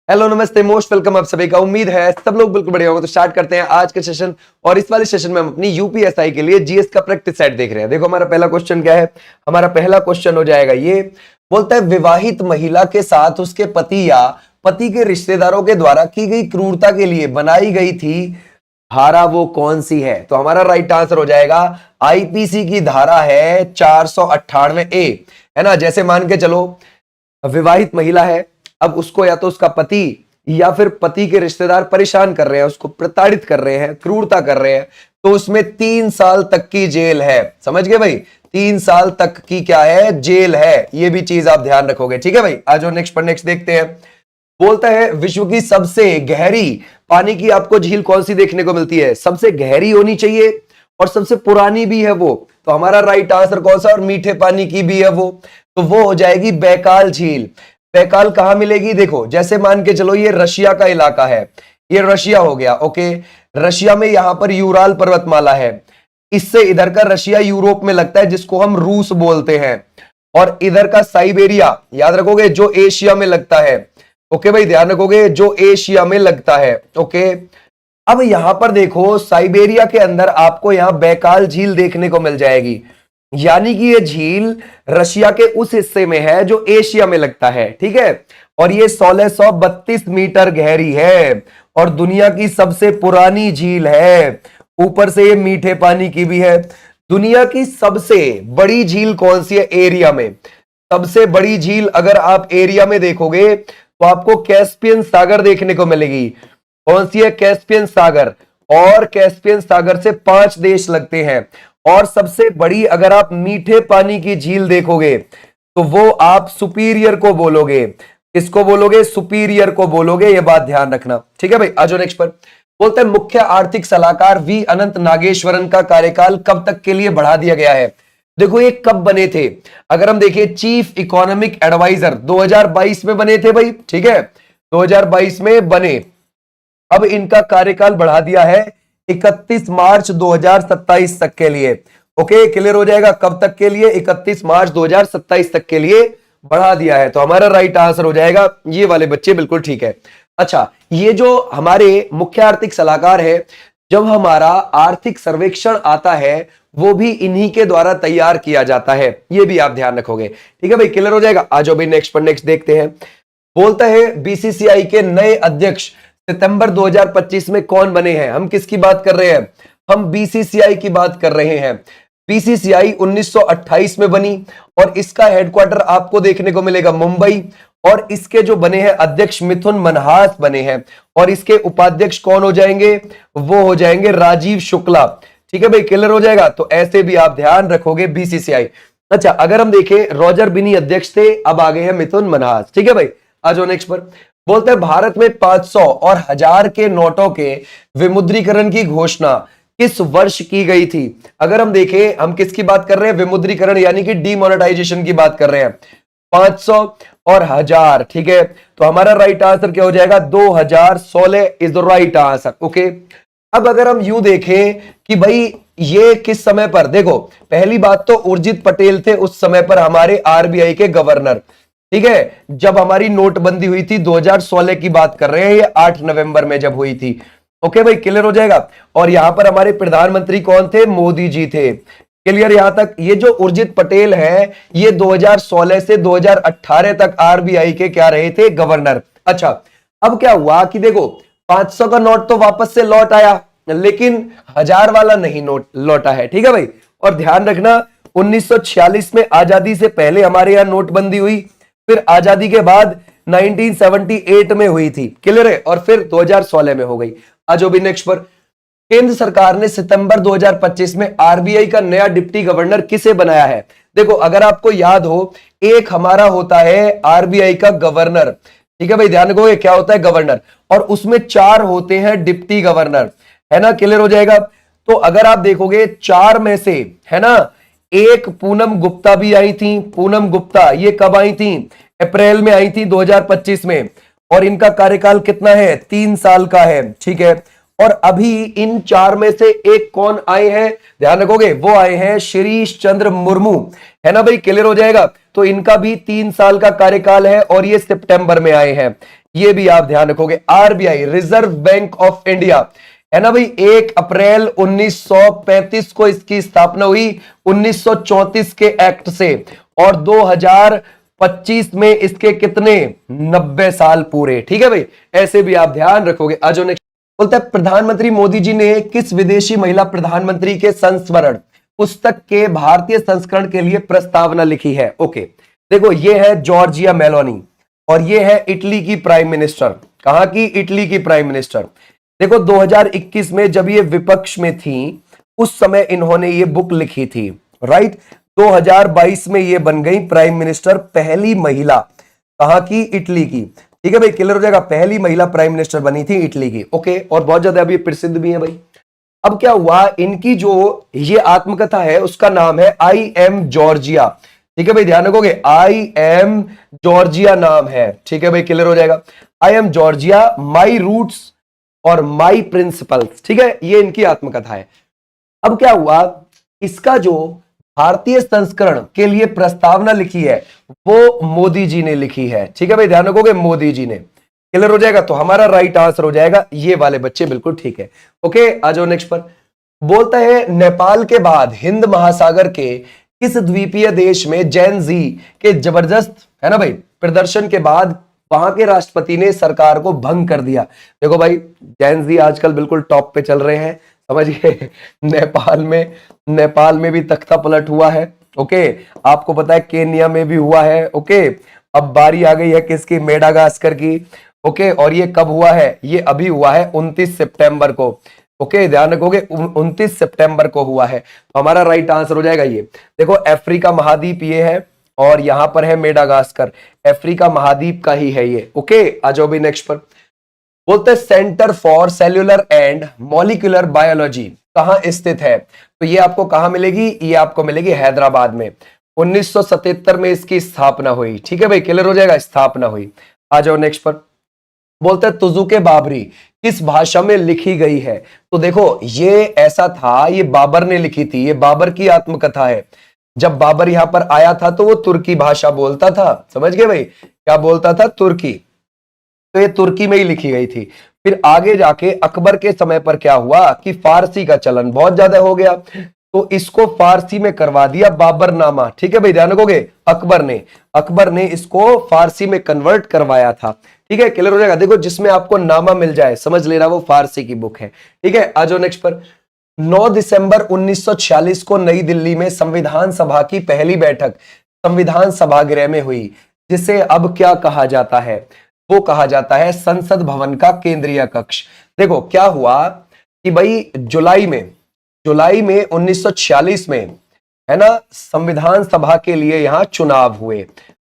Hello नमस्ते most welcome आप सभी का। उम्मीद है सब लोग बिल्कुल बढ़िया होंगे। तो स्टार्ट करते हैं आज के सेशन। और इस वाले सेशन में हम अपनी यूपीएसआई के लिए जीएस का प्रैक्टिस सेट देख रहे हैं। देखो हमारा पहला क्वेश्चन क्या है। हमारा पहला क्वेश्चन हो जाएगा ये, बोलता है विवाहित महिला के साथ उसके पति या पति के रिश्तेदारोर के द्वारा की गई क्रूरता के लिए बनाई गई थी धारा वो कौन सी है। तो हमारा राइट आंसर हो जाएगा आईपीसी की धारा है 498A, है ना। जैसे मान के चलो विवाहित महिला है, अब उसको या तो उसका पति या फिर पति के रिश्तेदार परेशान कर रहे हैं, उसको प्रताड़ित कर रहे हैं, क्रूरता कर रहे हैं, तो उसमें 3 साल तक की जेल है। समझ गए भाई, 3 साल तक की क्या है, जेल है। ये भी चीज आप ध्यान रखोगे, ठीक है भाई। आज जो नेक्स्ट पर नेक्स्ट देखते हैं। बोलता है विश्व की सबसे गहरी पानी की आपको झील कौन सी देखने को मिलती है। सबसे गहरी होनी चाहिए और सबसे पुरानी भी है वो। तो हमारा राइट आंसर कौन सा, और मीठे पानी की भी है वो, तो वो हो जाएगी बैकाल झील। बैकाल कहां मिलेगी, देखो जैसे मान के चलो ये रशिया का इलाका है, ये रशिया हो गया, ओके। रशिया में यहां पर यूराल पर्वतमाला है, इससे इधर का रशिया यूरोप में लगता है जिसको हम रूस बोलते हैं, और इधर का साइबेरिया याद रखोगे जो एशिया में लगता है। ओके भाई ध्यान रखोगे, जो एशिया में लगता है, ओके। अब यहां पर देखो साइबेरिया के अंदर आपको यहां बैकाल झील देखने को मिल जाएगी, यानी कि ये झील रशिया के उस हिस्से में है जो एशिया में लगता है, ठीक है। और ये 1632 मीटर गहरी है और दुनिया की सबसे पुरानी झील है। ऊपर से ये मीठे पानी की भी है। दुनिया की सबसे बड़ी झील कौन सी है एरिया में, सबसे बड़ी झील अगर आप एरिया में देखोगे तो आपको कैस्पियन सागर देखने को मिलेगी। कौन सी है, कैस्पियन सागर। और कैस्पियन सागर से 5 देश लगते हैं। और सबसे बड़ी अगर आप मीठे पानी की झील देखोगे तो वो आप सुपीरियर को बोलोगे। किसको बोलोगे, सुपीरियर को बोलोगे, ये बात ध्यान रखना, ठीक है भाई। आज नेक्स्ट पर बोलते हैं मुख्य आर्थिक सलाहकार वी अनंत नागेश्वरन का कार्यकाल कब तक के लिए बढ़ा दिया गया है। देखो ये कब बने थे, अगर हम देखें चीफ इकोनॉमिक एडवाइजर 2022 में बने थे भाई, ठीक है, 2022 में बने। अब इनका कार्यकाल बढ़ा दिया है 31 मार्च 2027 तक के लिए। ओके क्लियर हो जाएगा, कब तक के लिए, 31 मार्च 2027 तक के लिए बढ़ा दिया है। तो हमारा राइट आंसर हो जाएगा ये वाले बच्चे, बिल्कुल ठीक है। अच्छा, ये जो हमारे मुख्य आर्थिक सलाहकार है, जब हमारा आर्थिक सर्वेक्षण आता है वो भी इन्हीं के द्वारा तैयार किया जाता है, ये भी आप ध्यान रखोगे, ठीक है भाई। क्लियर हो जाएगा। आज अभी नेक्स्ट पर नेक्स्ट देखते हैं। बोलता है बीसीसीआई के नए अध्यक्ष सितंबर 2025 में कौन बने हैं। हम किसकी बात कर रहे हैं, हम बीसीसीआई की बात कर रहे हैं। बीसीसीआई 1928 में बनी और इसका हेडक्वार्टर आपको देखने को मिलेगा मुंबई। और इसके जो बने हैं अध्यक्ष मिथुन मनहास बने हैं, और इसके उपाध्यक्ष कौन हो जाएंगे, वो हो जाएंगे राजीव शुक्ला, ठीक है भाई। क्लियर हो जाएगा। तो ऐसे भी आप ध्यान रखोगे बीसीसीआई। अच्छा, अगर हम देखें रॉजर बिनी अध्यक्ष थे, अब आ गए हैं मिथुन मनहास, ठीक है भाई। आज नेक्स्ट पर बोलते हैं भारत में 500 और 1000 के नोटों के विमुद्रीकरण की घोषणा किस वर्ष की गई थी। अगर हम देखें, हम किसकी बात कर रहे हैं, विमुद्रीकरण यानी कि डीमोनेटाइजेशन की बात कर रहे हैं। 500 और 1000, ठीक है। तो हमारा राइट आंसर क्या हो जाएगा, 2016 is the right answer, okay. अब अगर हम यूं देखें कि भाई ये किस समय पर, देखो पहली बात तो उर्जित पटेल थे उस समय पर हमारे आरबीआई के गवर्नर, ठीक है। जब हमारी नोटबंदी हुई थी 2016 की बात कर रहे हैं, ये 8 नवंबर में जब हुई थी, ओके भाई। क्लियर हो जाएगा। और यहां पर हमारे प्रधानमंत्री कौन थे, मोदी जी थे। क्लियर यहां तक। ये जो उर्जित पटेल है ये 2016 से 2018 तक आरबीआई के क्या रहे थे, गवर्नर। अच्छा, अब क्या हुआ कि देखो 500 का नोट तो वापस से लौट आया, लेकिन 1000 वाला नहीं नोट लौटा है, ठीक है भाई। और ध्यान रखना 1946 में आजादी से पहले हमारे यहां नोटबंदी हुई, फिर आजादी के बाद 1978 में हुई थी, क्लियर है, और फिर 2016 में हो गई। आज भी नेक्स्ट पर केंद्र सरकार ने सितंबर 2025 में आरबीआई का नया डिप्टी गवर्नर किसे बनाया है। देखो अगर आपको याद हो, एक हमारा होता है आरबीआई का गवर्नर, ठीक है भाई, ध्यान रखोगे क्या होता है, गवर्नर, और उसमें 4 होते हैं डिप्टी गवर्नर, है ना। क्लियर हो जाएगा। तो अगर आप देखोगे 4 में से, है ना, एक पूनम गुप्ता भी आई थी। पूनम गुप्ता ये कब आई थी, अप्रैल में आई थी 2025 में, और इनका कार्यकाल कितना है, 3 साल का है, ठीक है। और अभी इन 4 में से एक कौन आए हैं, ध्यान रखोगे, वो आए हैं शिरीष चंद्र मुर्मू, है ना भाई। क्लियर हो जाएगा। तो इनका भी 3 साल का कार्यकाल है और ये सितंबर में आए हैं। ये भी आप ध्यान रखोगे। RBI, reserve bank of India, है ना भाई, 1 अप्रैल 1935 को इसकी स्थापना हुई 1934 के एक्ट से, और 2025 में इसके कितने 90 साल पूरे। ठीक है भाई, ऐसे भी आप ध्यान रखोगे। आज नेक्स्ट बोलता है, प्रधानमंत्री मोदी जी ने किस विदेशी महिला प्रधानमंत्री के संस्मरण पुस्तक के भारतीय संस्करण के लिए प्रस्तावना लिखी है? ओके, देखो ये है जॉर्जिया मेलोनी, और ये है इटली की प्राइम मिनिस्टर। कहां की? इटली की प्राइम मिनिस्टर। देखो 2021 में जब ये विपक्ष में थी उस समय इन्होंने ये बुक लिखी थी, राइट। 2022 में ये बन गई प्राइम मिनिस्टर, पहली महिला। कहां की? इटली की। ठीक है भाई, क्लियर हो जाएगा, पहली महिला प्राइम मिनिस्टर बनी थी इटली की। ओके, और बहुत ज्यादा अभी प्रसिद्ध भी है भाई। अब क्या हुआ, इनकी जो ये आत्मकथा है उसका नाम है आई एम जॉर्जिया। ठीक है भाई, ध्यान रखोगे, आई एम जॉर्जिया नाम है। ठीक है भाई, क्लियर हो जाएगा, I am Georgia, my roots और माई प्रिंसिपल्स। ठीक है, ये इनकी आत्मकथा है। अब क्या हुआ, इसका जो भारतीय संस्करण के लिए प्रस्तावना लिखी है वो मोदी जी ने लिखी है। ठीक है भाई, ध्यान रखोगे, मोदी जी ने। क्लियर हो जाएगा, तो हमारा राइट आंसर हो जाएगा ये वाले बच्चे, बिल्कुल ठीक है। ओके, आ जाओ नेक्स्ट पर। बोलता है, नेपाल के बाद हिंद महासागर के किस द्वीपीय देश में जेन जी के जबरदस्त, है ना भाई, प्रदर्शन के बाद वहां के राष्ट्रपति ने सरकार को भंग कर दिया? देखो भाई, जैन जी आजकल बिल्कुल टॉप पे चल रहे हैं, समझिए। नेपाल में भी तख्ता पलट हुआ है। ओके, आपको पता है केन्या में भी हुआ है। ओके, अब बारी आ गई है किसकी? मेडागास्कर की। ओके, और ये कब हुआ है? ये अभी हुआ है 29 सितंबर को। ओके, ध्यान रखोगे, 29 सितंबर को हुआ है। तो हमारा राइट आंसर हो जाएगा ये। देखो, अफ्रीका महाद्वीप ये है, और यहां पर है मेडागास्कर, अफ्रीका महाद्वीप का ही है ये। ओके, आ जाओ भी नेक्स्ट पर। बोलते हैं, centre for cellular and molecular biology कहां स्थित है? तो ये आपको कहां मिलेगी? ये आपको मिलेगी हैदराबाद में। 1977 में इसकी स्थापना हुई। ठीक है भाई, क्लियर हो जाएगा, स्थापना हुई। आ जाओ नेक्स्ट पर। बोलते हैं, तुजुके बाबरी किस भाषा में लिखी गई है? तो देखो, ये ऐसा था, ये बाबर ने लिखी थी, ये बाबर की आत्मकथा है। जब बाबर यहां पर आया था तो वो तुर्की भाषा बोलता था, समझ गए भाई, क्या बोलता था? तुर्की। तो ये तुर्की में ही लिखी गई थी। फिर आगे जाके अकबर के समय पर क्या हुआ कि फारसी का चलन बहुत ज्यादा हो गया, तो इसको फारसी में करवा दिया बाबरनामा। ठीक है भाई, ध्यान रखोगे, अकबर ने इसको फारसी में कन्वर्ट करवाया था। ठीक है, क्लियर हो जाएगा। देखो, जिसमें आपको नामा मिल जाए समझ लेना वो फारसी की बुक है। ठीक है, आ जाओ नेक्स्ट पर। 9 दिसंबर 1946 को नई दिल्ली में संविधान सभा की पहली बैठक संविधान सभागृह में हुई, जिसे अब क्या कहा जाता है? वो कहा जाता है संसद भवन का केंद्रीय कक्ष। देखो क्या हुआ कि भाई जुलाई में 1946 में, है ना, संविधान सभा के लिए यहां चुनाव हुए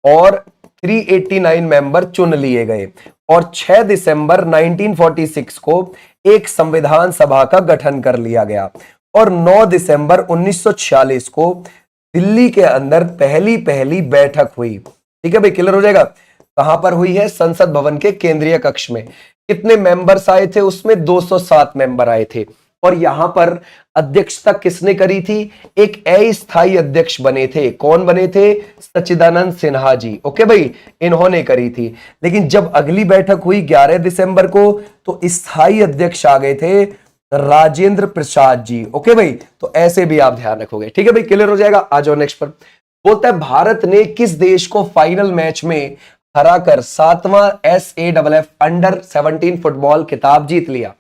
और 389 मेंबर चुन लिए गए, और 6 दिसंबर 1946 को एक संविधान सभा का गठन कर लिया गया, और 9 दिसंबर 1946 को दिल्ली के अंदर पहली बैठक हुई। ठीक है भाई, क्लियर हो जाएगा। कहां पर हुई है? संसद भवन के केंद्रीय कक्ष में। कितने मेंबर्स आए थे उसमें? 207 मेंबर आए थे। और यहां पर अध्यक्षता किसने करी थी? एक अस्थायी अध्यक्ष बने थे। कौन बने थे? सच्चिदानंद सिन्हा जी। ओके भाई, इन्होंने करी थी। लेकिन जब अगली बैठक हुई 11 दिसंबर को, तो स्थायी अध्यक्ष आ गए थे राजेंद्र प्रसाद जी। ओके भाई, तो ऐसे भी आप ध्यान रखोगे। ठीक है भाई, क्लियर हो जाएगा। आ जाओ नेक्स्ट पर। बोलता है, भारत ने किस देश को फाइनल मैच में हराकर 7वां SAFF अंडर 17 फुटबॉल खिताब जीत लिया?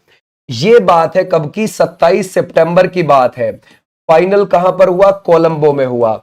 ये बात है कब की? 27 सितंबर की बात है। फाइनल कहां पर हुआ? कोलंबो में हुआ।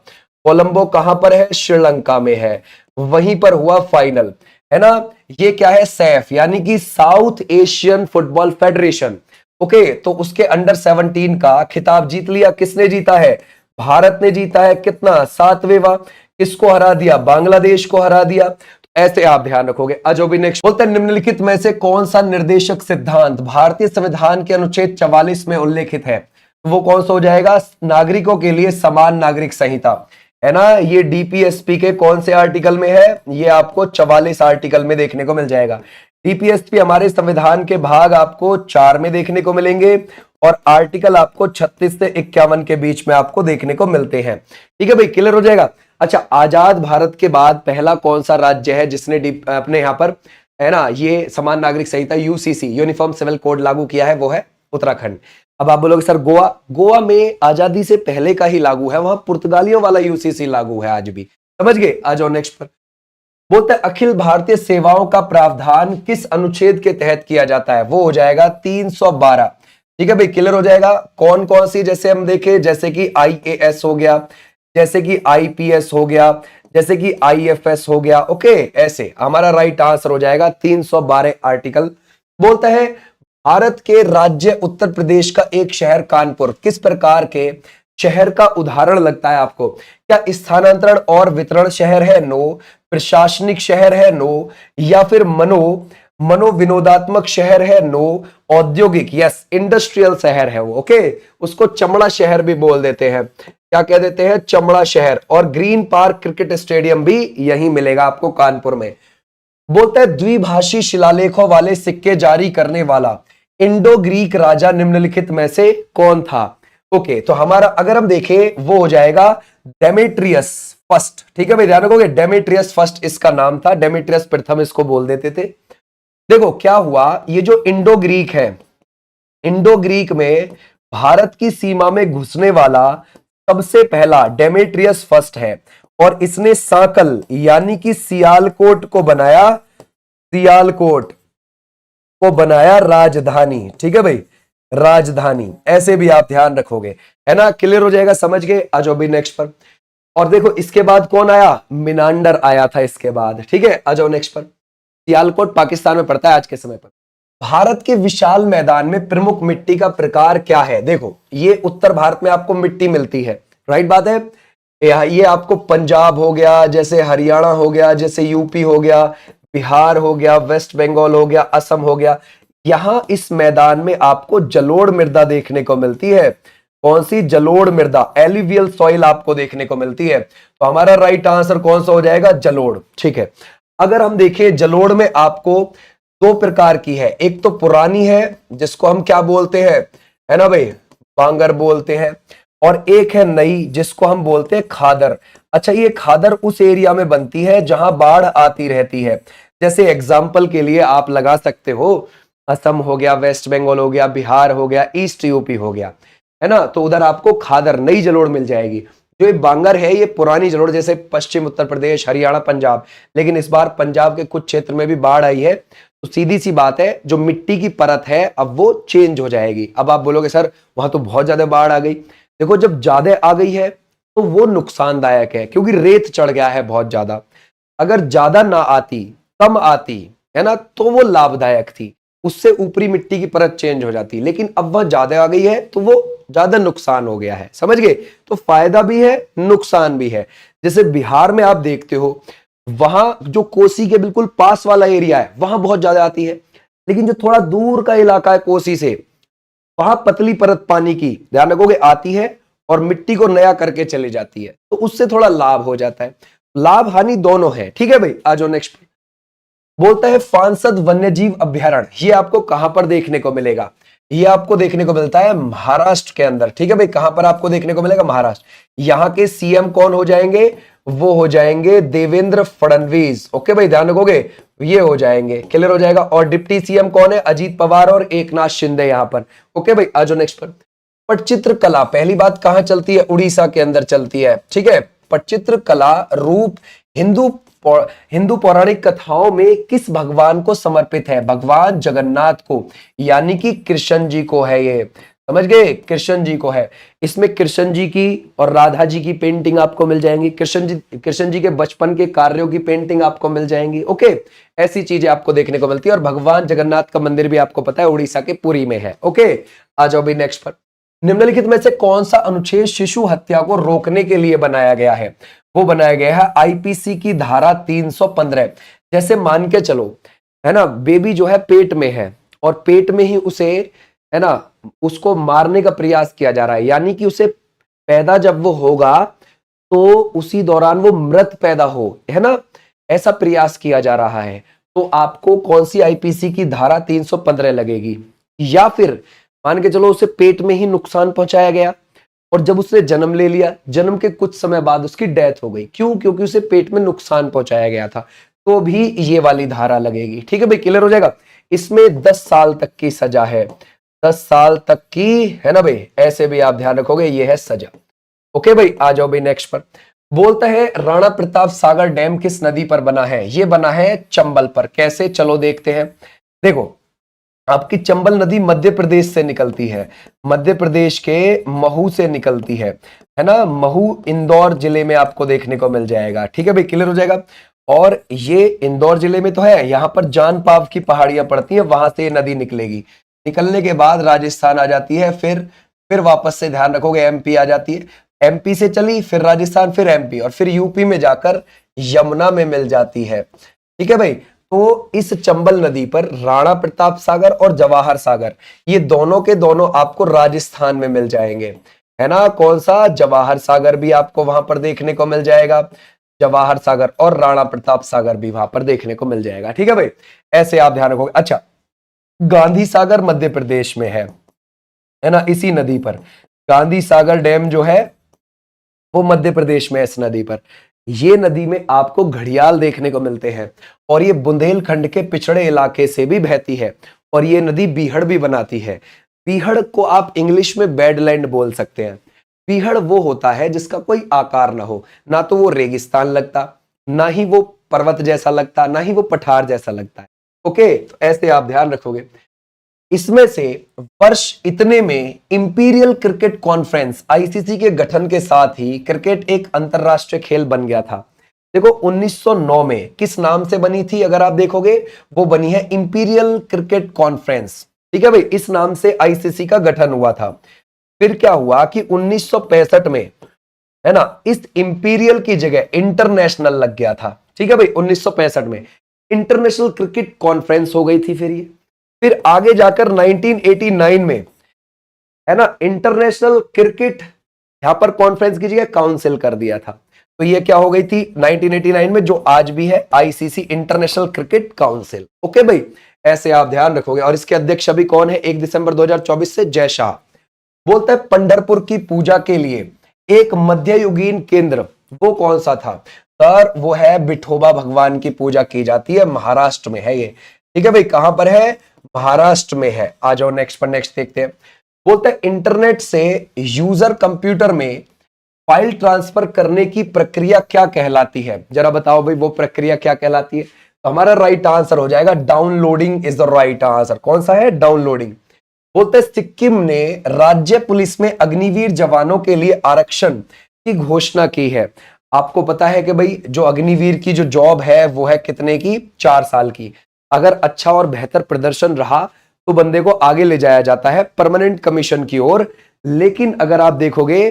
कोलंबो कहां पर है? श्रीलंका में है। वहीं पर हुआ फाइनल, है ना। ये क्या है? सैफ यानी कि south Asian football federation. Okay, तो उसके अंडर 17 का खिताब जीत लिया। किसने जीता है? भारत ने जीता है। कितना? 7वें। किसको हरा दिया? बांग्लादेश को हरा दिया। ऐसे आप ध्यान रखोगे। अजो भी नेक्स्ट बोलते हैं, निम्नलिखित में से कौन सा निर्देशक सिद्धांत भारतीय संविधान के अनुच्छेद 44 में उल्लेखित है? वो कौन सा हो जाएगा? नागरिकों के लिए समान नागरिक संहिता, है ना। ये डीपीएसपी के कौन से आर्टिकल में है? ये आपको 44 आर्टिकल में देखने को मिल जाएगा। डीपीएसपी हमारे संविधान के भाग आपको 4 में देखने को मिलेंगे, और आर्टिकल आपको 36 से 51 के बीच में आपको देखने को मिलते हैं। ठीक है भाई, क्लियर हो जाएगा। अच्छा, आजाद भारत के बाद पहला कौन सा राज्य है जिसने अपने यहां पर है ना, ये समान नागरिक संहिता यूसीसी यूनिफॉर्म सिविल कोड लागू किया है वो है उत्तराखंड। अब आप बोलोगे सर गोवा, गोवा में आजादी से पहले का ही लागू है, वहां पुर्तगालियों वाला यूसीसी लागू है आज भी। समझ गए? आ जाओ नेक्स्ट पर। बोलते हैं अखिल भारतीय सेवाओं का प्रावधान किस अनुच्छेद के तहत किया जाता है? वो हो जाएगा 312। ठीक है भाई, क्लियर हो जाएगा। कौन कौन सी, जैसे हम देखें, जैसे कि आईएएस हो गया, जैसे कि आईपीएस हो गया, जैसे कि आईएफएस हो गया। ओके, ऐसे हमारा राइट आंसर हो जाएगा 312 आर्टिकल। बोलता है भारत के राज्य उत्तर प्रदेश का एक शहर कानपुर किस प्रकार के शहर का उदाहरण लगता है आपको? क्या स्थानांतरण और वितरण शहर है? नो। प्रशासनिक शहर है? नो। या फिर मनोविनोदात्मक शहर है? नो। औद्योगिक, यस, इंडस्ट्रियल शहर है वो। ओके, उसको चमड़ा शहर भी बोल देते हैं। क्या कह देते हैं? चमड़ा शहर। और ग्रीन पार्क क्रिकेट स्टेडियम भी यहीं मिलेगा आपको कानपुर में। बोलता है द्विभाषी शिलालेखों वाले सिक्के जारी करने वाला इंडो ग्रीक राजा निम्नलिखित में से कौन था? ओके, तो हमारा अगर हम देखें वो हो जाएगा डेमेट्रियस फर्स्ट। ठीक है भाई, ध्यान रखोगे, डेमेट्रियस फर्स्ट इसका नाम था, डेमेट्रियस प्रथम इसको बोल देते थे। देखो क्या हुआ, ये जो इंडो ग्रीक है, इंडो ग्रीक में भारत की सीमा में घुसने वाला सबसे पहला डेमेट्रियस फर्स्ट है, और इसने साकल यानी कि सियालकोट को बनाया, सियालकोट को बनाया राजधानी। ठीक है भाई, राजधानी, ऐसे भी आप ध्यान रखोगे, है ना, क्लियर हो जाएगा, समझ गए? आ जाओ भी नेक्स्ट पर। और देखो इसके बाद कौन आया? मिनांडर आया था इसके बाद। ठीक है, आ जाओ नेक्स्ट पर। सियालकोट पाकिस्तान में पड़ता है आज के समय पर। भारत के विशाल मैदान में प्रमुख मिट्टी का प्रकार क्या है? देखो ये उत्तर भारत में आपको मिट्टी मिलती है, राइट बात है। ये आपको पंजाब हो गया, जैसे हरियाणा हो गया, जैसे यूपी हो गया, बिहार हो गया, वेस्ट बंगाल हो गया, असम हो गया। यहां इस मैदान में आपको जलोढ़ मृदा देखने को मिलती है। कौन सी? जलोढ़ मृदा, एलुवियल सॉइल आपको देखने को मिलती है। तो हमारा राइट आंसर कौन सा हो जाएगा? जलोढ़। ठीक है, अगर हम देखें जलोढ़ में आपको दो प्रकार की है, एक तो पुरानी है जिसको हम क्या बोलते हैं, है ना भाई, बांगर बोलते हैं, और एक है नई जिसको हम बोलते हैं खादर। अच्छा, ये खादर उस एरिया में बनती है जहां बाढ़ आती रहती है। जैसे एग्जाम्पल के लिए आप लगा सकते हो, असम हो गया, वेस्ट बंगाल हो गया, बिहार हो गया, ईस्ट यूपी हो गया, है ना, तो उधर आपको खादर नई जलोढ़ मिल जाएगी। जो ये बांगर है ये पुरानी जलोढ़, जैसे पश्चिम उत्तर प्रदेश, हरियाणा, पंजाब। लेकिन इस बार पंजाब के कुछ क्षेत्र में भी बाढ़ आई है, तो सीधी सी बात है जो मिट्टी की परत है अब वो चेंज हो जाएगी। अब आप बोलोगे सर वहां तो बहुत ज्यादा बाढ़ आ गई। देखो जब ज्यादा आ गई है तो वो नुकसानदायक है, क्योंकि रेत चढ़ गया है बहुत ज्यादा। अगर ज्यादा ना आती, कम आती, है ना, तो वो लाभदायक थी, उससे ऊपरी मिट्टी की परत चेंज हो जाती। लेकिन अब वह ज्यादा आ गई है तो वो ज्यादा नुकसान हो गया है, समझ गए? तो फायदा भी है, नुकसान भी है। जैसे बिहार में आप देखते हो, वहां जो कोसी के बिल्कुल पास वाला एरिया है वहां बहुत ज्यादा आती है, लेकिन जो थोड़ा दूर का इलाका है कोसी से, वहां पतली परत पानी की, ध्यान रखोगे, आती है और मिट्टी को नया करके चली जाती है, तो उससे थोड़ा लाभ हो जाता है। लाभ हानि दोनों है। ठीक है भाई, आ जाओ नेक्स्ट। बोलता है फांसद वन्यजीव अभ्यारण्य, ये आपको कहां पर देखने को मिलेगा? ये आपको देखने को मिलता है महाराष्ट्र के अंदर। ठीक है भाई, कहां पर आपको देखने को मिलेगा? महाराष्ट्र। यहां के सीएम कौन हो जाएंगे? वो हो जाएंगे देवेंद्र फडणवीस। ओके भाई, ध्यान रखोगे, ये हो जाएंगे, क्लियर हो जाएगा। और डिप्टी सीएम कौन है? अजीत पवार और एकनाथ शिंदे यहां पर। ओके भाई, आ जाओ नेक्स्ट पर। पटचित्र कला पहली बात कहां चलती है? उड़ीसा के अंदर चलती है। ठीक है, पटचित्र कला रूप हिंदू पौराणिक कथाओं में किस भगवान को समर्पित है? भगवान जगन्नाथ को, यानी कि कृष्ण जी को है ये, समझ गए? कृष्ण जी को है। इसमें कृष्ण जी की और राधा जी की पेंटिंग आपको मिल जाएंगी, कृष्ण जी के बचपन के कार्यों की पेंटिंग आपको मिल जाएंगी। ओके, ऐसी चीजें आपको देखने को मिलती है। और भगवान जगन्नाथ का मंदिर भी आपको पता है उड़ीसा के पुरी में है। ओके, आ जाओ भी नेक्स्ट पर। निम्नलिखित में से कौन सा अनुच्छेद शिशु हत्या को रोकने के लिए बनाया गया है? वो बनाया गया है आईपीसी की धारा 315। जैसे मान के चलो, है ना, बेबी जो है पेट में है और पेट में ही उसे, है ना, उसको मारने का प्रयास किया जा रहा है, यानी कि उसे पैदा जब वो होगा तो उसी दौरान वो मृत पैदा हो, है ना, ऐसा प्रयास किया जा रहा है। तो आपको कौन सी आईपीसी की धारा 315 लगेगी? या फिर मान के चलो उसे पेट में ही नुकसान पहुंचाया गया और जब उसने जन्म ले लिया, जन्म के कुछ समय बाद उसकी डेथ हो गई। क्यों? क्योंकि उसे पेट में नुकसान पहुंचाया गया था। तो भी ये वाली धारा लगेगी। ठीक है भाई, क्लियर हो जाएगा। इसमें 10 साल तक की सजा है, 10 साल तक की, है ना भाई, ऐसे भी आप ध्यान रखोगे, ये है सजा। ओके भाई, आ जाओ भाई नेक्स्ट पर। बोलता है राणा प्रताप सागर डैम किस नदी पर बना है? ये बना है चंबल पर। कैसे, चलो देखते हैं। देखो, आपकी चंबल नदी मध्य प्रदेश से निकलती है, मध्य प्रदेश के महू से निकलती है ना। महू इंदौर जिले में आपको देखने को मिल जाएगा। ठीक है भाई, क्लियर हो जाएगा। और ये इंदौर जिले में तो है, यहां पर जान पाव की पहाड़ियां पड़ती हैं, वहां से ये नदी निकलेगी। निकलने के बाद राजस्थान आ जाती है, फिर वापस से ध्यान रखोगे एमपी आ जाती है, एमपी से चली फिर राजस्थान, फिर एमपी, और फिर यूपी में जाकर यमुना में मिल जाती है। ठीक है भाई, तो इस चंबल नदी पर राणा प्रताप सागर और जवाहर सागर, ये दोनों के दोनों आपको राजस्थान में मिल जाएंगे, है ना। कौन सा? जवाहर सागर भी आपको वहां पर देखने को मिल जाएगा, जवाहर सागर, और राणा प्रताप सागर भी वहां पर देखने को मिल जाएगा। ठीक है भाई, ऐसे आप ध्यान रखोगे। अच्छा, गांधी सागर मध्य प्रदेश में है ना, इसी नदी पर गांधी सागर डैम जो है वो मध्य प्रदेश में है, इस नदी पर। ये नदी में आपको घड़ियाल देखने को मिलते हैं, और ये बुंदेलखंड के पिछड़े इलाके से भी बहती है, और ये नदी बीहड़ भी बनाती है। बीहड़ को आप इंग्लिश में बैडलैंड बोल सकते हैं। बीहड़ वो होता है जिसका कोई आकार ना हो, ना तो वो रेगिस्तान लगता, ना ही वो पर्वत जैसा लगता, ना ही वो पठार जैसा लगता है। ओके, तो ऐसे आप ध्यान रखोगे। इसमें से वर्ष इतने में इंपीरियल क्रिकेट कॉन्फ्रेंस आईसीसी के गठन के साथ ही क्रिकेट एक अंतरराष्ट्रीय खेल बन गया था। देखो, 1909 में किस नाम से बनी थी? अगर आप देखोगे, वो बनी है इंपीरियल क्रिकेट कॉन्फ्रेंस। ठीक है भाई, इस नाम से आईसीसी का गठन हुआ था। फिर क्या हुआ कि 1965 में, है ना, इस इंपीरियल की जगह इंटरनेशनल लग गया था। ठीक है भाई, 1965 में इंटरनेशनल क्रिकेट कॉन्फ्रेंस हो गई थी। फिर आगे जाकर 1989 में, है ना, इंटरनेशनल क्रिकेट यहां पर कॉन्फ्रेंस की जगह काउंसिल कर दिया था। तो ये क्या हो गई थी 1989 में, जो आज भी है ICC international cricket council. Okay भाई, ऐसे आप ध्यान रखोगे। और इसके अध्यक्ष अभी कौन है? 1 दिसंबर 2024 से जय शाह। बोलता है पंढरपुर की पूजा के लिए एक मध्ययुगीन केंद्र, वो कौन सा था? सर, वो है विठोबा भगवान की पूजा की जाती है, महाराष्ट्र में है ये। ठीक है भाई, कहां पर है? महाराष्ट्र में है। आ जाओ नेक्स्ट पर, नेक्स्ट देखते हैं। बोलते हैं इंटरनेट से यूजर कंप्यूटर में फाइल ट्रांसफर करने की प्रक्रिया क्या कहलाती है? जरा बताओ भाई, वो प्रक्रिया क्या कहलाती है? तो हमारा राइट आंसर हो जाएगा downloading is the right answer. कौन सा है? डाउनलोडिंग। बोलते सिक्किम ने राज्य पुलिस में अग्निवीर जवानों के लिए आरक्षण की घोषणा की है। आपको पता है कि भाई जो अग्निवीर की जो जॉब है वो है कितने की? 4 साल की। अगर अच्छा और बेहतर प्रदर्शन रहा तो बंदे को आगे ले जाया जाता है परमानेंट कमीशन की ओर। लेकिन अगर आप देखोगे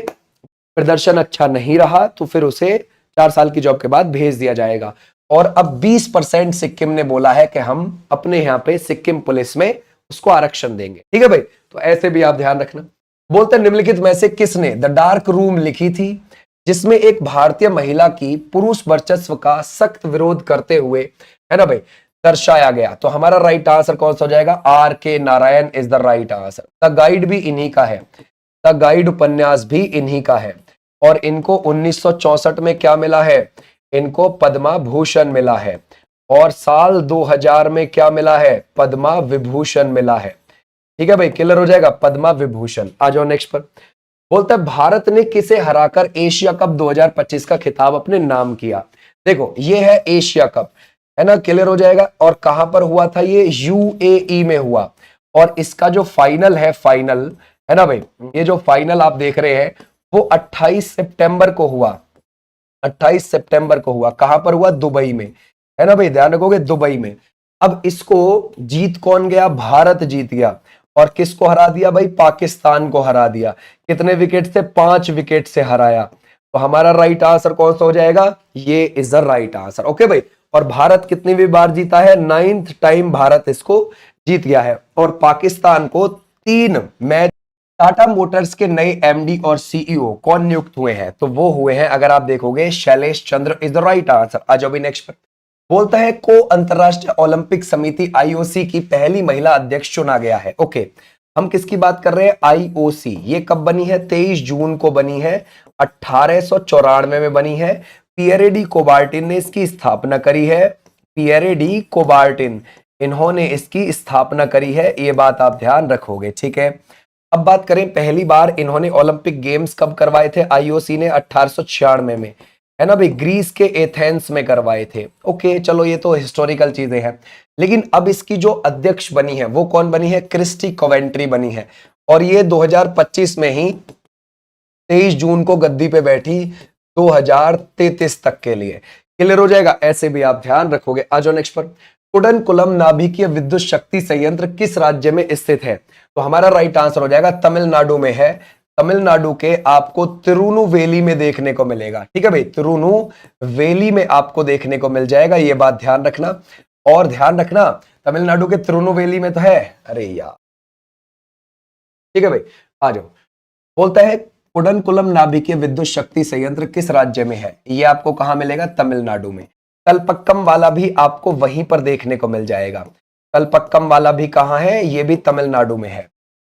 प्रदर्शन अच्छा नहीं रहा तो फिर उसे 4 साल की जॉब के बाद भेज दिया जाएगा। और अब 20% सिक्किम ने बोला है कि हम अपने यहाँ पे सिक्किम पुलिस में उसको आरक्षण देंगे। ठीक है भाई, तो ऐसे भी आप ध्यान रखना। बोलते हैं निम्नलिखित में से किसने द डार्क रूम लिखी थी, जिसमें एक भारतीय महिला की पुरुष वर्चस्व का सख्त विरोध करते हुए, है ना भाई, दर्शाया गया? तो हमारा राइट आंसर कौन सा हो जाएगा? आर के Narayan is the right answer. The guide भी इन्हीं का है, द गाइड उपन्यास भी इन्हीं का है। और इनको 1964 में क्या मिला है? इनको पद्मा भूषण मिला है। और साल 2000 में क्या मिला है? पद्मा विभूषण मिला है। ठीक है भाई, क्लियर हो जाएगा, पद्मा विभूषण। आ जाओ नेक्स्ट पर। बोलता है भारत ने किसे हराकर एशिया कप 2025 का खिताब अपने नाम किया? देखो, ये है एशिया कप, है ना, क्लियर हो जाएगा। और कहां पर हुआ था? ये यूएई में हुआ। और इसका जो फाइनल है ना भाई, ये जो फाइनल आप देख रहे हैं वो 28 सितंबर को हुआ। 28 सितंबर को हुआ। कहां पर हुआ? दुबई में, है ना भाई, ध्यान रखोगे, दुबई में। अब इसको जीत कौन गया? भारत जीत गया। और किसको हरा दिया भाई? पाकिस्तान को हरा दिया। कितने विकेट से? 5 विकेट से हराया। तो हमारा राइट आंसर कौन सा हो जाएगा? ये is the right answer. Okay भाई, और भारत कितनी भी बार जीता है? 9th टाइम भारत इसको जीत गया है। और पाकिस्तान को 3 मैच। टाटा मोटर्स के नए एमडी और सीईओ कौन नियुक्त हुए हैं? तो वो हुए हैं, अगर आप देखोगे, शैलेश चंद्र इज द राइट आंसर। आ जाओ भी नेक्स्ट पर। बोलता है को अंतरराष्ट्रीय ओलंपिक समिति आईओसी की पहली महिला अध्यक्ष चुना गया है। ओके, हम किसकी बात कर रहे हैं? आईओसी। ये कब बनी है? 23 जून को बनी है, 1894 में बनी है। पियरे डी कोबार्टिन ने इसकी स्थापना करी है। पियरे डी कोबार्टिन, इन्होंने इसकी स्थापना करी है, ये बात आप ध्यान रखोगे, ठीक है। अब बात करें पहली बार इन्होंने ओलंपिक गेम्स कब करवाए थे आईओसी ने, 1896 में, है ना भाई, ग्रीस के एथेंस में करवाए थे। ओके चलो ये तो हिस्टोरिकल चीजें हैं, लेकिन अब इसकी जो अध्यक्ष बनी है वो कौन बनी है, क्रिस्टी कोवेंट्री बनी है, और ये 2025 में ही 23 जून को गद्दी पे बैठी 2033 तक के लिए। क्लियर हो जाएगा, ऐसे भी आप ध्यान रखोगे। आ जाओ नेक्स्ट पर। कुडनकुलम नाभिकीय विद्युत शक्ति संयंत्र किस राज्य में स्थित है, तो हमारा राइट आंसर हो जाएगा तमिलनाडु में है। तमिलनाडु के आपको तिरुनुवेली में देखने को मिलेगा, ठीक है भाई, तिरुनुवेली में आपको देखने को मिल जाएगा, ये बात ध्यान रखना। और ध्यान रखना तमिलनाडु के तिरुनुवेली में तो है, अरे यार, ठीक है भाई। आ जाओ, बोलता है कुडनकुलम नाभिकीय विद्युत शक्ति संयंत्र किस राज्य में है, ये आपको कहां मिलेगा, तमिलनाडु में। कलपक्कम वाला भी आपको वहीं पर देखने को मिल जाएगा, कलपक्कम वाला भी कहां है, ये भी तमिलनाडु में है।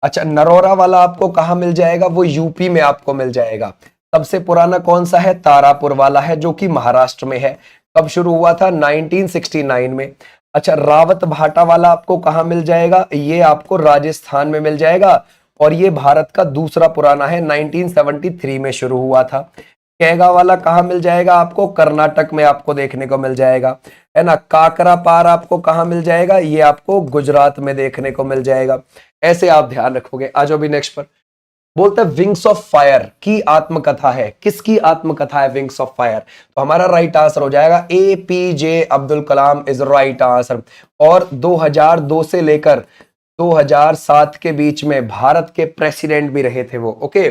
अच्छा, नरोरा वाला आपको कहां मिल जाएगा, वो यूपी में आपको मिल जाएगा। सबसे पुराना कौन सा है, तारापुर वाला है, जो कि महाराष्ट्र में है। कब शुरू हुआ था, 1969 में। अच्छा, रावत भाटा वाला आपको कहां मिल जाएगा, ये आपको राजस्थान में मिल जाएगा, और ये भारत का दूसरा पुराना है, 1973 में शुरू हुआ था। कैगा वाला कहां मिल जाएगा आपको, कर्नाटक में आपको देखने को मिल जाएगा, है ना। काकरा पार आपको कहां मिल जाएगा, ये आपको गुजरात में देखने को मिल जाएगा। ऐसे आप ध्यान रखोगे। आ जाओ भी नेक्स्ट पर। बोलते हैं विंग्स ऑफ फायर की आत्मकथा है, किसकी आत्मकथा है विंग्स ऑफ फायर, तो हमारा राइट आंसर हो जाएगा APJ Abdul Kalam is right answer. और 2002 से लेकर 2007 के बीच में भारत के प्रेसिडेंट भी रहे थे वो। ओके,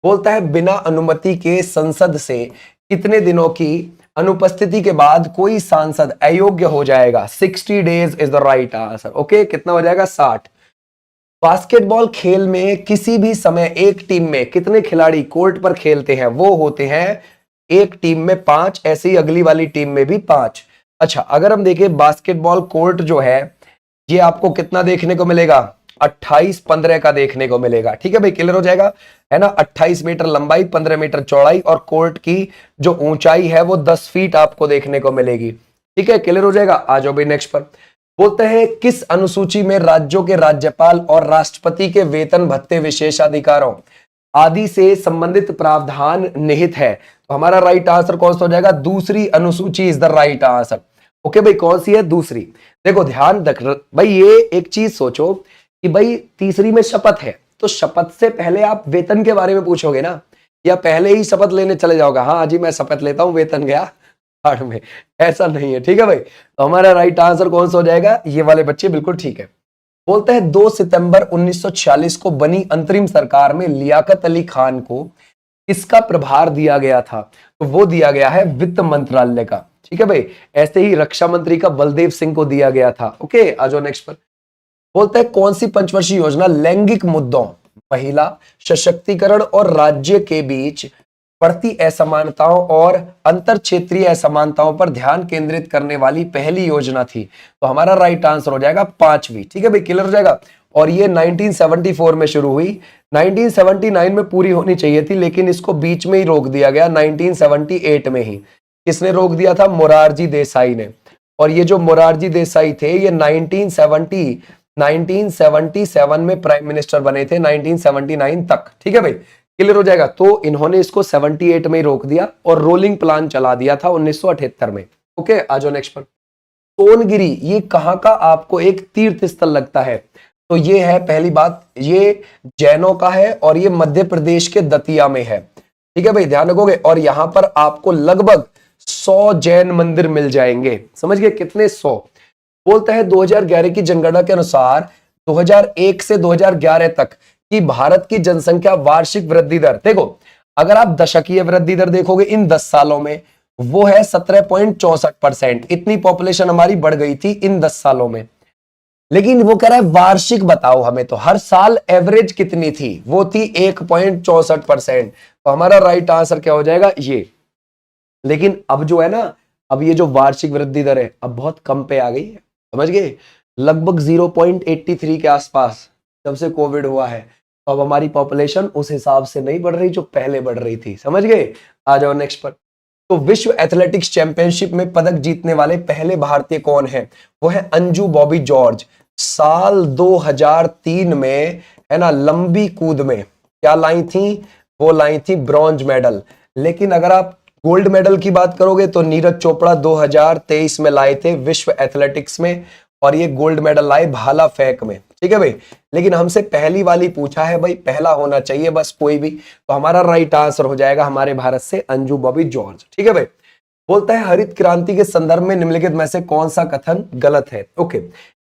बोलता है बिना अनुमति के संसद से कितने दिनों की अनुपस्थिति के बाद कोई सांसद अयोग्य हो जाएगा, 60 days is the right answer. Okay, कितना हो जाएगा, 60। बास्केटबॉल खेल में किसी भी समय एक टीम में कितने खिलाड़ी कोर्ट पर खेलते हैं, वो होते हैं एक टीम में 5, ऐसे ही अगली वाली टीम में भी 5। अच्छा, अगर हम देखें बास्केटबॉल कोर्ट जो है ये आपको कितना देखने को मिलेगा, 28-15 का देखने को मिलेगा, ठीक है भाई, क्लियर हो जाएगा, है ना। 28 मीटर लंबाई, 15 मीटर चौड़ाई, और कोर्ट की जो ऊंचाई है वो 10 फीट आपको देखने को मिलेगी, ठीक है, क्लियर हो जाएगा। आ जाओ भाई नेक्स्ट पर। बोलते हैं किस अनुसूची में राज्यों के राज्यपाल और राष्ट्रपति के वेतन भत्ते विशेषाधिकारों आदि से संबंधित प्रावधान निहित है, तो हमारा राइट आंसर कौन सा हो जाएगा, दूसरी अनुसूची is the right answer. Okay भाई, कौन सी है, दूसरी। देखो ध्यान रख भाई, ये एक चीज सोचो कि भाई तीसरी में शपथ है, तो शपथ से पहले आप वेतन के बारे में पूछोगे ना, या पहले ही शपथ लेने चले जाओगे, हाँ जी मैं शपथ लेता हूं, वेतन गया हाड़ में, ऐसा नहीं है, ठीक है भाई। तो हमारा राइट आंसर कौन सा हो जाएगा, ये वाले बच्चे बिल्कुल ठीक है। बोलते हैं 2 सितंबर 1946 को बनी अंतरिम सरकार में लियाकत अली खान को किसका प्रभार दिया गया था, तो वो दिया गया है वित्त मंत्रालय का, ठीक है भाई। ऐसे ही रक्षा मंत्री का बलदेव सिंह को दिया गया था। ओके, आ जाओ नेक्स्ट पर। बोलते हैं कौन सी पंचवर्षीय योजना लैंगिक मुद्दों, महिला सशक्तिकरण और राज्य के बीच बढ़ती असमानताओं और अंतर क्षेत्रीय असमानताओं पर ध्यान केंद्रित करने वाली पहली योजना थी, तो हमारा राइट आंसर हो जाएगा 5वीं, ठीक है भाई, क्लियर हो जाएगा। और ये 1974 में शुरू हुई, 1979 में पूरी होनी चाहिए थी, लेकिन इसको बीच में ही रोक दिया गया 1978 में ही। किसने रोक दिया था, मोरारजी देसाई ने। और ये जो मोरारजी देसाई थे ये 1977 में प्राइम मिनिस्टर बने थे, 1979 तक, ठीक है भाई, क्लियर हो जाएगा। तो इन्होंने इसको 78 में ही रोक दिया और रोलिंग प्लान चला दिया था 1978 में। ओके, आ जाओ नेक्स्ट पर। सोनगिरी ये कहां का आपको एक तीर्थ स्थल लगता है, तो ये है पहली बात, ये जैनों का है और ये मध्य प्रदेश के दतिया में है, ठीक है भाई, ध्यान रखोगे। और यहां पर आपको लगभग 100 जैन मंदिर मिल जाएंगे, समझ गए कितने, 100। बोलता है 2011 की जनगणना के अनुसार 2001 से 2011 तक की भारत की जनसंख्या वार्षिक वृद्धि दर, देखो अगर आप दशकीय वृद्धि दर देखोगे इन 10 सालों में, वो है 17.64%। इतनी पॉपुलेशन हमारी बढ़ गई थी इन 10 सालों में। लेकिन वो कह रहा है वार्षिक बताओ हमें, तो हर साल एवरेज कितनी थी, वो थी 1.64%। तो हमारा राइट आंसर क्या हो जाएगा, ये। लेकिन अब जो है ना, अब ये जो वार्षिक वृद्धि दर है अब बहुत कम पे आ गई है, समझ गए, लगभग 0.83 के आसपास जब से कोविड हुआ है। तो अब हमारी पॉपुलेशन उस हिसाब से नहीं बढ़ रही जो पहले बढ़ रही थी, समझ गए। आ जाओ नेक्स्ट पर। तो विश्व एथलेटिक्स चैंपियनशिप में पदक जीतने वाले पहले भारतीय कौन है? वो है अंजू बॉबी जॉर्ज। साल 2003 में, है ना, लंबी कूद में क्या लाई थी? वो लाई थी ब्रॉन्ज मेडल। लेकिन अगर आप गोल्ड मेडल की बात करोगे तो नीरज चोपड़ा 2023 में लाए थे विश्व एथलेटिक्स में, और ये गोल्ड मेडल लाए भाला फेंक में। ठीक है भाई, लेकिन हमसे पहली वाली पूछा है भाई, पहला होना चाहिए बस कोई भी, तो हमारा राइट आंसर हो जाएगा हमारे भारत से अंजू बॉबी जॉर्ज। ठीक है भाई। बोलता है हरित क्रांति के संदर्भ में निम्नलिखित में से कौन सा कथन गलत है? ओके,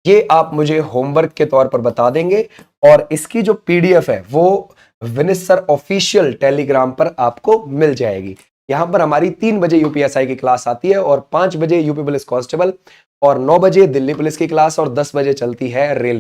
ये आप मुझे होमवर्क के तौर पर बता देंगे, और इसकी जो पीडीएफ है वो विनिस सर ऑफिशियल टेलीग्राम पर आपको मिल जाएगी। यहां पर हमारी 3 बजे यूपीएसआई की क्लास आती है, और 5 बजे यूपी पुलिस कांस्टेबल, और 9 बजे दिल्ली पुलिस की क्लास, और 10 बजे चलती है रेलवे।